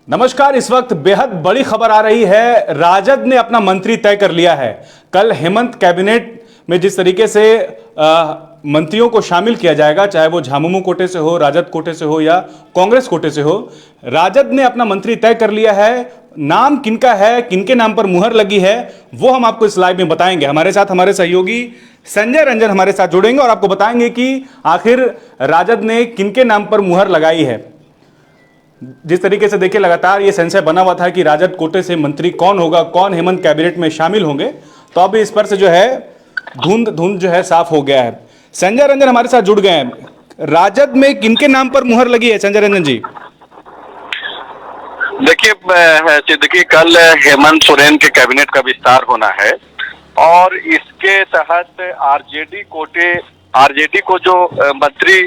नमस्कार। इस वक्त बेहद बड़ी खबर आ रही है। राजद ने अपना मंत्री तय कर लिया है। कल हेमंत कैबिनेट में जिस तरीके से मंत्रियों को शामिल किया जाएगा, चाहे वो झामुमो कोटे से हो, राजद कोटे से हो या कांग्रेस कोटे से हो, राजद ने अपना मंत्री तय कर लिया है। नाम किनका है, किनके नाम पर मुहर लगी है, वो हम आपको इस लाइव में बताएंगे। हमारे साथ हमारे सहयोगी संजय रंजन हमारे साथ जुड़ेंगे और आपको बताएंगे कि आखिर राजद ने किनके नाम पर मुहर लगाई है। जिस तरीके से देखिए लगातार ये संशय बना हुआ था कि राजद कोटे से मंत्री कौन होगा, कौन हेमंत कैबिनेट में शामिल होंगे, तो अब इस पर से जो है धुंध जो है साफ हो गया है। संजय रंजन हमारे साथ जुड़ गए हैं। राजद में किनके नाम पर मुहर लगी है संजय रंजन जी? देखिए कल हेमंत सोरेन के कैबिनेट का विस्तार होना है और इसके तहत आरजेडी को जो मंत्री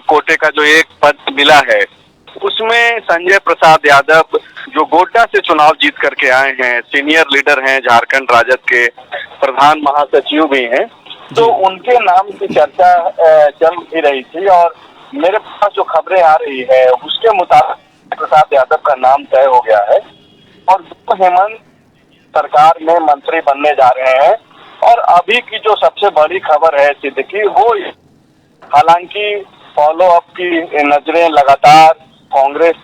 कोटे का जो एक पद मिला है, उसमें संजय प्रसाद यादव जो गोड्डा से चुनाव जीत करके आए हैं, सीनियर लीडर हैं, झारखंड राजद के प्रधान महासचिव भी हैं, तो उनके नाम की चर्चा चल भी रही थी। और मेरे पास जो खबरें आ रही है उसके मुताबिक प्रसाद यादव का नाम तय हो गया है और वो हेमंत सरकार में मंत्री बनने जा रहे हैं। और अभी की जो सबसे बड़ी खबर है सिद्दीकी, वो हालांकि फॉलो अप की नजरें लगातार कांग्रेस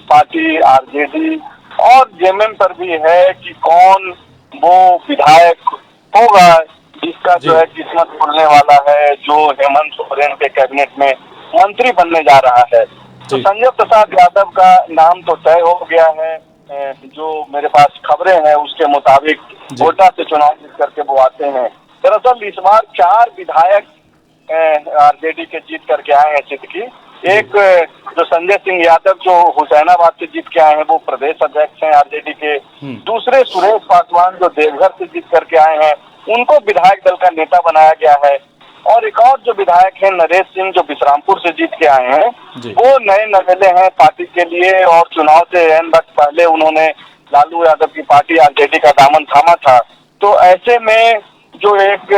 पार्टी, आरजेडी और जेएमएम पर भी है कि कौन वो विधायक होगा जिसका जो है किस्मत खुलने वाला है, जो हेमंत सोरेन के कैबिनेट में मंत्री बनने जा रहा है। तो संजय प्रसाद यादव का नाम तो तय हो गया है। जो मेरे पास खबरें हैं उसके मुताबिक गोड्डा से चुनाव जीत करके वो आते हैं। दरअसल इस बार 4 विधायक आरजेडी के जीत करके आए हैं सिद्दीकी। एक जो संजय सिंह यादव जो हुसैनाबाद से जीत के आए हैं, वो प्रदेश अध्यक्ष हैं आरजेडी के। दूसरे सुरेश पासवान जो देवघर से जीत करके आए हैं, उनको विधायक दल का नेता बनाया गया है। और एक और जो विधायक हैं नरेश सिंह, जो बिश्रामपुर से जीत के आए हैं, वो नए नवेले हैं पार्टी के लिए और चुनाव से एन वक्त पहले उन्होंने लालू यादव की पार्टी आरजेडी का दामन थामा था। तो ऐसे में जो एक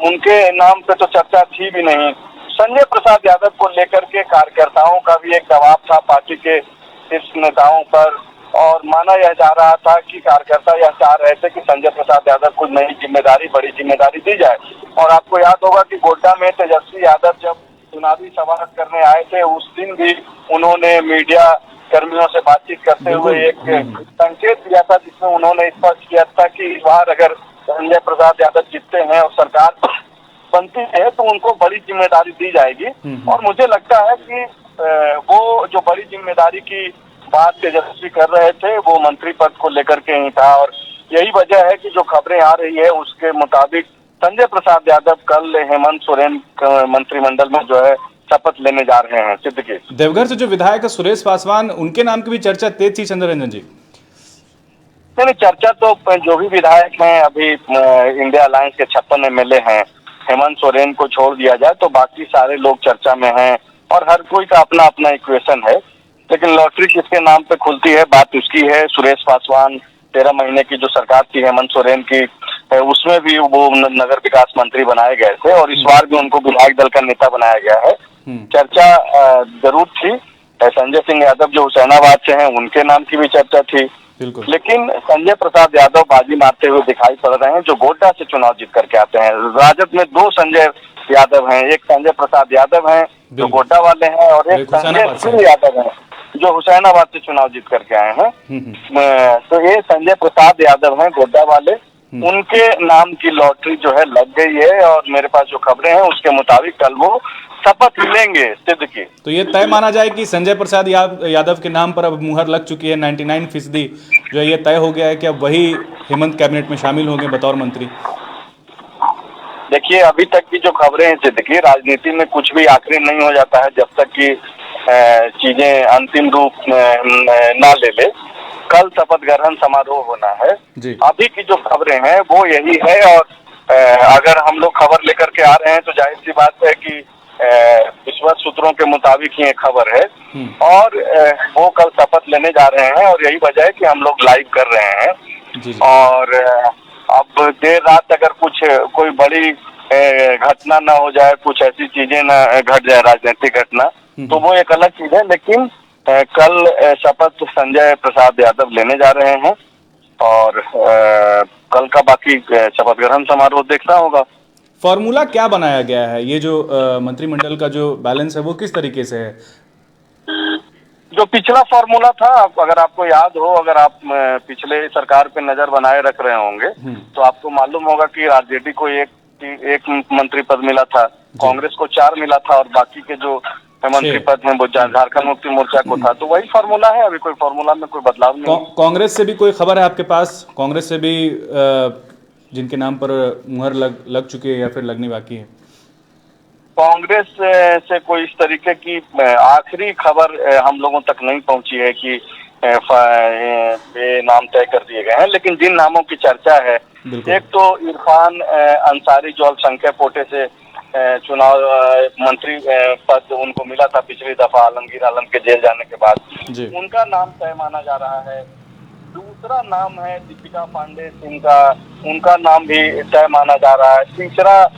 उनके नाम पे तो चर्चा थी भी नहीं। संजय प्रसाद यादव को लेकर के कार्यकर्ताओं का भी एक दबाव था पार्टी के शीर्ष नेताओं पर और माना यह जा रहा था कि कार्यकर्ता यह चाह रहे थे कि संजय प्रसाद यादव को नई जिम्मेदारी, बड़ी जिम्मेदारी दी जाए। और आपको याद होगा कि गोड्डा में तेजस्वी यादव जब चुनावी सभा करने आए थे, उस दिन भी उन्होंने मीडिया कर्मियों से बातचीत करते हुए एक संकेत दिया था, जिसमें उन्होंने स्पष्ट किया था कि इस बार अगर संजय प्रसाद यादव जीतते हैं और सरकार बनती है तो उनको बड़ी जिम्मेदारी दी जाएगी। और मुझे लगता है कि वो जो बड़ी जिम्मेदारी की बात तेजस्वी कर रहे थे वो मंत्री पद को लेकर के ही था। और यही वजह है कि जो खबरें आ रही है उसके मुताबिक संजय प्रसाद यादव कल हेमंत सोरेन मंत्रिमंडल में जो है शपथ लेने जा रहे हैं। सिद्दीकी, देवघर से जो विधायक है सुरेश पासवान, उनके नाम की भी चर्चा तेज थी संजय रंजन जी? नहीं, चर्चा तो जो भी विधायक हैं अभी इंडिया अलायंस के 56 एमएलए हैं, हेमंत सोरेन को छोड़ दिया जाए तो बाकी सारे लोग चर्चा में हैं और हर कोई का अपना अपना इक्वेशन है। लेकिन लॉटरी किसके नाम पे खुलती है बात उसकी है। सुरेश पासवान 13 महीने की जो सरकार थी हेमंत सोरेन की, उसमें भी वो नगर विकास मंत्री बनाए गए थे और इस बार भी उनको विधायक दल का नेता बनाया गया है। चर्चा जरूर थी। संजय सिंह यादव जो हुसैनाबाद से हैं, उनके नाम की भी चर्चा थी। लेकिन संजय प्रसाद यादव बाजी मारते हुए दिखाई पड़ रहे हैं, जो गोड्डा से चुनाव जीत करके आते हैं। राजद में 2 संजय यादव हैं, एक संजय प्रसाद यादव हैं जो गोड्डा वाले हैं और एक संजय सिंह यादव हैं जो हुसैनाबाद से चुनाव जीत करके आए हैं। तो ये संजय प्रसाद यादव हैं गोड्डा वाले, उनके नाम की लॉटरी जो है लग गई है और मेरे पास जो खबरें हैं उसके मुताबिक कल वो शपथ लेंगे। सिद्दीकी, तो ये तय माना जाए कि संजय प्रसाद यादव के नाम पर अब मुहर लग चुकी है। 99% जो है ये तय हो गया है कि अब वही हेमंत कैबिनेट में शामिल होंगे बतौर मंत्री। देखिए अभी तक की जो खबरें हैं सिद्दीकी, राजनीति में कुछ भी आखिरी नहीं हो जाता है जब तक कि चीजें अंतिम रूप ना ले ले। कल शपथ ग्रहण समारोह होना है। अभी की जो खबरें हैं वो यही है और अगर हम लोग खबर लेकर के आ रहे हैं तो जाहिर सी बात है कि विश्वस्त सूत्रों के मुताबिक ही एक खबर है और वो कल शपथ लेने जा रहे हैं और यही वजह है कि हम लोग लाइव कर रहे हैं। और अब देर रात अगर कोई बड़ी घटना ना हो जाए, कुछ ऐसी चीजें ना घट जाए, राजनीतिक घटना, तो वो एक अलग चीज है। लेकिन कल शपथ संजय प्रसाद यादव लेने जा रहे हैं और कल का बाकी शपथ ग्रहण समारोह देखना होगा। फॉर्मूला क्या बनाया गया है? ये जो मंत्रिमंडल का जो बैलेंस है वो किस तरीके से है? जो पिछला फॉर्मूला था, अगर आपको याद हो, अगर आप पिछले सरकार पे नजर बनाए रख रहे होंगे तो आपको मालूम होगा कि आरजेडी को एक मंत्री पद मिला था, कांग्रेस को 4 मिला था और बाकी के जो मंत्री पद हैं वो झारखंड मुक्ति मोर्चा को था। तो वही फॉर्मूला है, अभी कोई फॉर्मूला में कोई बदलाव नहीं। कांग्रेस से भी कोई खबर है आपके पास? कांग्रेस से भी जिनके नाम पर मुहर लग चुकी है या फिर लगनी बाकी है? कांग्रेस से कोई इस तरीके की आखिरी खबर हम लोगों तक नहीं पहुंची है कि ये नाम तय कर दिए गए हैं, लेकिन जिन नामों की चर्चा है, एक तो इरफान अंसारी जो अल्पसंख्यक कोटे से चुनाव मंत्री पद उनको मिला था पिछली दफा आलमगीर आलम के जेल जाने के बाद, उनका नाम तय माना जा रहा है। दूसरा नाम है दीपिका पांडे सिंह का, उनका नाम भी तय माना जा रहा है। तीसरा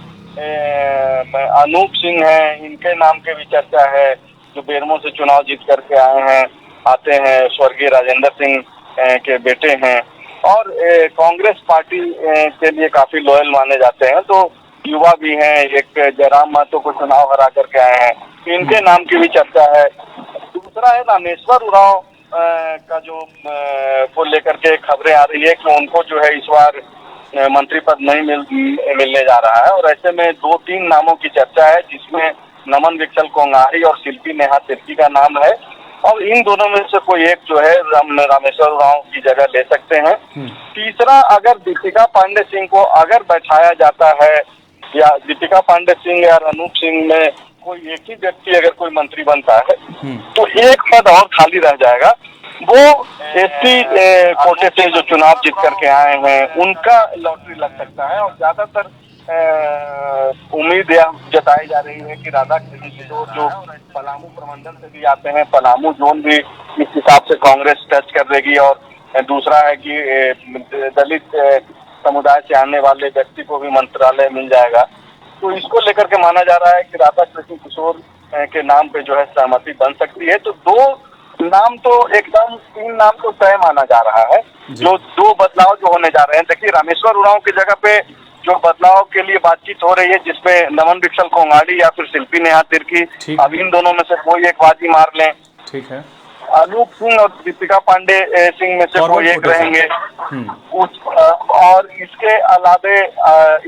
अनूप सिंह है, इनके नाम के भी चर्चा है, जो बेरमो से चुनाव जीत करके आते हैं, स्वर्गीय राजेंद्र सिंह के बेटे हैं और कांग्रेस पार्टी के लिए काफी लॉयल माने जाते हैं, तो युवा भी हैं। एक जयराम महतो को चुनाव हरा करके आए हैं, इनके नाम की भी चर्चा है। दूसरा है रामेश्वर उरांव का जो को लेकर के खबरें आ रही है कि उनको जो है इस बार मंत्री पद नहीं मिलने जा रहा है और ऐसे में 2-3 नामों की चर्चा है, जिसमें नमन विकसल कोंगारी और शिल्पी नेहा तिर्की का नाम है और इन दोनों में से कोई एक जो है रामेश्वर उरांव की जगह ले सकते हैं। तीसरा, अगर दीपिका पांडे सिंह को अगर बैठाया जाता है या दीपिका पांडे सिंह या अनूप सिंह में कोई एक ही व्यक्ति अगर कोई मंत्री बनता है तो एक पद और खाली रह जाएगा, वो एसटी कोटे से जो चुनाव जीत करके आए हैं उनका लॉटरी लग सकता है और ज्यादातर उम्मीद यह जताई जा रही है कि राधा कृष्ण किशोर जो पलामू प्रमंडल से भी आते हैं, पलामू जोन भी इस हिसाब से कांग्रेस टच कर देगी और दूसरा है कि दलित समुदाय से आने वाले व्यक्ति को भी मंत्रालय मिल जाएगा। तो इसको लेकर के माना जा रहा है कि राधा कृष्ण किशोर के नाम पे जो है सहमति बन सकती है। तो 2 नाम तो एकदम 3 नाम तो तय माना जा रहा है। जो 2 बदलाव जो होने जा रहे हैं, देखिए रामेश्वर उरांव की जगह पे जो बदलाव के लिए बातचीत हो रही है, जिसमें नमन विकसल कोंगाड़ी या फिर शिल्पी नेहा तिर्की, अब इन दोनों में से कोई एक बाजी मार लें। ठीक है। अनूप सिंह और दीपिका पांडे सिंह में से कोई एक रहेंगे। और इसके अलावे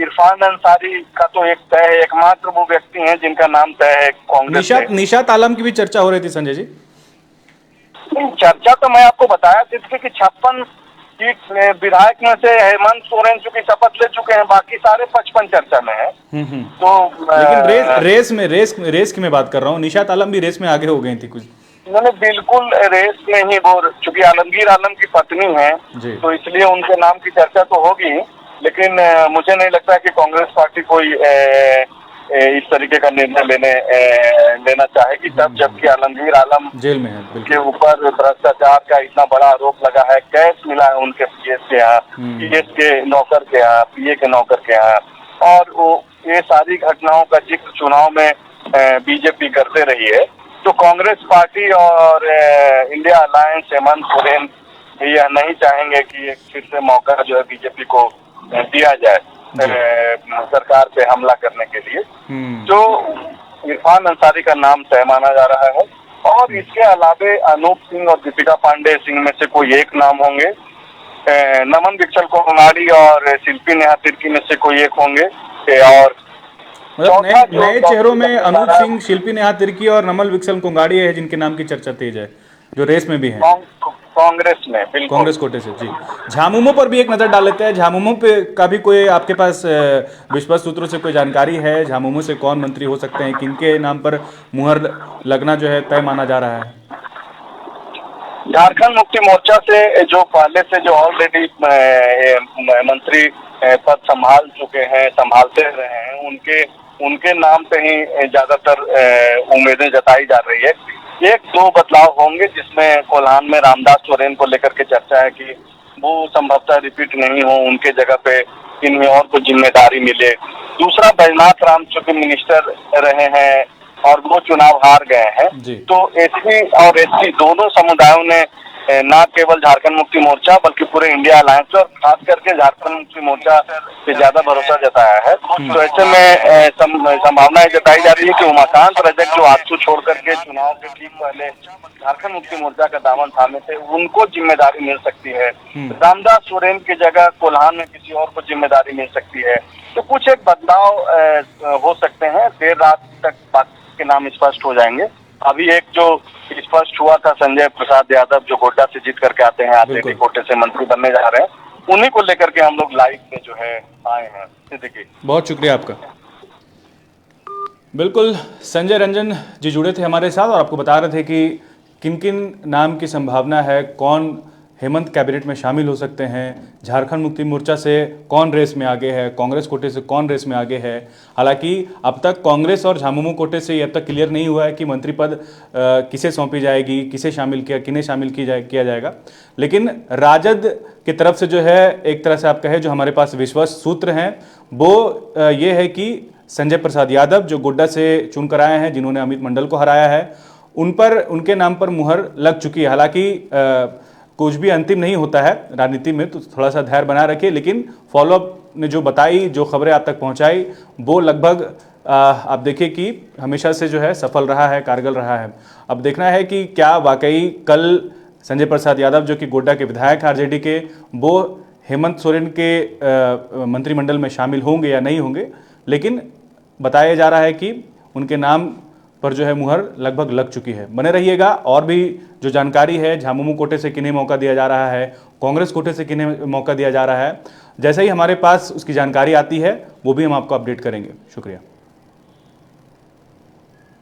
इरफान अंसारी का तो एक तय है, एकमात्र वो व्यक्ति हैं जिनका नाम तय है कांग्रेस में। निशात आलम की भी चर्चा हो रही थी संजय जी। चर्चा तो मैं आपको बताया था कि 56 सीट विधायक में से हेमंत सोरेन चूंकि शपथ ले चुके हैं, बाकी सारे 55 चर्चा में है। तो लेकिन रेस की मैं बात कर रहा हूँ, निशात आलम भी रेस में आगे हो गई थी कुछ। उन्होंने बिल्कुल रेस में ही, वो चूंकि आलमगीर आलम की पत्नी है तो इसलिए उनके नाम की चर्चा तो होगी, लेकिन मुझे नहीं लगता कि कांग्रेस पार्टी कोई इस तरीके का निर्णय लेना चाहेगी तब, जबकि आलमगीर आलम जेल में है के ऊपर भ्रष्टाचार का इतना बड़ा आरोप लगा है, कैश मिला है उनके पीएस के यहाँ, पीएस के नौकर के यहाँ, पीए के नौकर के यहाँ, और वो ये सारी घटनाओं का जिक्र चुनाव में बीजेपी करते रही है। तो कांग्रेस पार्टी और इंडिया अलायंस हेमंत सोरेन यह नहीं चाहेंगे कि फिर से मौका जो है बीजेपी को दिया जाए सरकार पे हमला करने के लिए। तो इरफान अंसारी का नाम तय माना जा रहा है और इसके अलावे अनूप सिंह और दीपिका पांडे सिंह में से कोई एक नाम होंगे, नमन विकसल कोंगाड़ी और शिल्पी नेहा तिर्की में से कोई एक होंगे। और नए चेहरों में अनूप सिंह, शिल्पी नेहा तिर्की और नमन विकसल कोंगाड़ी है जिनके नाम की चर्चा तेज है, जो रेस में भी है कांग्रेस में, बिल्कुल कांग्रेस कोटे से। जी, झामुमो पर भी एक नजर डाल लेते हैं। झामुमो पे का भी कोई आपके पास विश्वस्त सूत्रों से कोई जानकारी है? झामुमो से कौन मंत्री हो सकते हैं, किनके नाम पर मुहर लगना जो है तय माना जा रहा है? झारखंड मुक्ति मोर्चा से जो पहले से जो ऑलरेडी मंत्री पद संभालते रहे हैं, उनके नाम पे ही ज्यादातर उम्मीदें जताई जा रही है। 1-2 बदलाव होंगे, जिसमें कोल्हान में रामदास सोरेन को लेकर के चर्चा है कि वो संभवतः रिपीट नहीं हो, उनके जगह पे इनमें और कुछ जिम्मेदारी मिले। दूसरा, बैजनाथ राम चूंकि मिनिस्टर रहे हैं और वो चुनाव हार गए हैं। जी। तो एससी और एसटी दोनों समुदायों ने न केवल झारखंड मुक्ति मोर्चा बल्कि पूरे इंडिया अलायंस और खास करके झारखंड मुक्ति मोर्चा पे ज्यादा भरोसा जताया है। तो ऐसे में संभावना जताई जा रही है कि उमाकांत रजक जो आजसू छोड़ करके चुनाव के ठीक पहले झारखंड मुक्ति मोर्चा का दामन थामे थे, उनको जिम्मेदारी मिल सकती है। रामदास सोरेन की जगह कोल्हान में किसी और को जिम्मेदारी मिल सकती है। तो कुछ एक बदलाव हो सकते हैं। देर रात तक बाकी के नाम स्पष्ट हो जाएंगे। अभी एक जो स्पष्ट हुआ था संजय प्रसाद यादव, जो गोड्डा से जीत करके आते हैं, आरजेडी कोटे से मंत्री बनने जा रहे हैं, उन्हीं को लेकर के हम लोग लाइव में जो है आए हैं। सिद्दीकी, बहुत शुक्रिया आपका। बिल्कुल, संजय रंजन जी जुड़े थे हमारे साथ और आपको बता रहे थे कि किन किन नाम की संभावना है, कौन हेमंत कैबिनेट में शामिल हो सकते हैं, झारखंड मुक्ति मोर्चा से कौन रेस में आगे है, कांग्रेस कोटे से कौन रेस में आगे है। हालांकि अब तक कांग्रेस और झामुमो कोटे से ये अब तक क्लियर नहीं हुआ है कि मंत्री पद किसे सौंपी जाएगी, किसे शामिल किन्हें शामिल किया जाएगा। लेकिन राजद की तरफ से जो है, एक तरह से आप कहें जो हमारे पास विश्वास सूत्र हैं वो ये है कि संजय प्रसाद यादव जो गोड्डा से चुनकर आए हैं, जिन्होंने अमित मंडल को हराया है, उनके नाम पर मुहर लग चुकी है। हालांकि कुछ भी अंतिम नहीं होता है राजनीति में, तो थोड़ा सा धैर्य बना रखिए। लेकिन फॉलोअप ने जो बताई, जो खबरें आप तक पहुंचाई, वो लगभग आप देखिए कि हमेशा से जो है सफल रहा है, कारगर रहा है। अब देखना है कि क्या वाकई कल संजय प्रसाद यादव जो कि गोड्डा के विधायक आरजेडी के, वो हेमंत सोरेन के मंत्रिमंडल में शामिल होंगे या नहीं होंगे। लेकिन बताया जा रहा है कि उनके नाम पर जो है मुहर लगभग लग चुकी है। बने रहिएगा, और भी जो जानकारी है, झामुमो कोटे से किन्हें मौका दिया जा रहा है, कांग्रेस कोटे से किन्हें मौका दिया जा रहा है, जैसे ही हमारे पास उसकी जानकारी आती है वो भी हम आपको अपडेट करेंगे। शुक्रिया।